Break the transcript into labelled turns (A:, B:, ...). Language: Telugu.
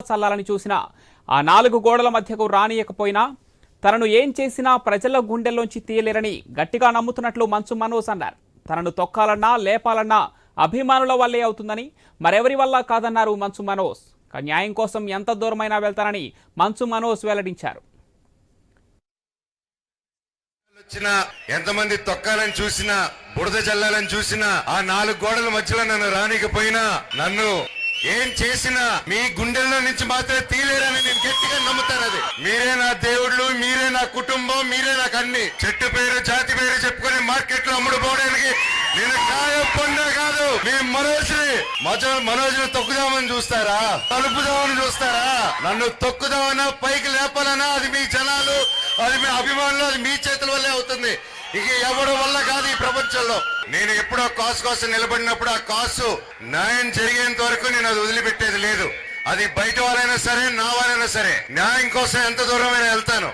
A: చల్లాలని చూసినా ఆ నాలుగు గోడల మధ్యకు రానియకపోయినా తనను ఏం చేసినా ప్రజల గుండెల్లోంచి తీయలేరని గట్టిగా నమ్ముతున్నట్లు మంచు మనోజ్ అన్నారు. తనను తొక్కాలన్నా లేపాలన్నా అభిమానుల వల్లే అవుతుందని, మరెవరి వల్ల కాదన్నారు మంచు మనోజ్. న్యాయం కోసం ఎంత దూరమైనా వెళ్తానని మంచు మనోజ్ వెల్లడించారు.
B: ఎంతమంది తొక్కాలని చూసినా, బురద జల్లాలని చూసినా, ఆ నాలుగు గోడల మధ్యలో నన్ను రానికపోయినా, నన్ను ఏం చేసినా మీ గుండెల్లో నుంచి మాత్రమే తీలేరని నేను గట్టిగా నమ్ముతాను. అది మీరే నా దేవుళ్ళు, మీరే నా కుటుంబం, మీరే నాకు అన్ని. చెట్టు పేరు జాతి పేరు చెప్పుకొని మార్కెట్ లో అమ్ముడుపోవడానికి నేను కాయకుండా కాదు. మీ మనోజ్ని తొక్కుదామని చూస్తారా, తలుపుదామని చూస్తారా? నన్ను తొక్కుదామన్నా పైకి లేపాలన్నా అది మీ జనాలు, అది మీ అభిమానులు, అది మీ చేతుల వల్లే అవుతుంది. ఇక ఎవరి వల్ల కాదు ఈ ప్రపంచంలో. నేను ఎప్పుడో కాసు కోసం నిలబడినప్పుడు ఆ కాసు న్యాయం జరిగేంత వరకు నేను అది వదిలిపెట్టేది లేదు. అది బయట వాళ్ళైనా సరే, నా వాళ్ళైనా సరే, న్యాయం కోసం ఎంత దూరమైనా వెళ్తాను.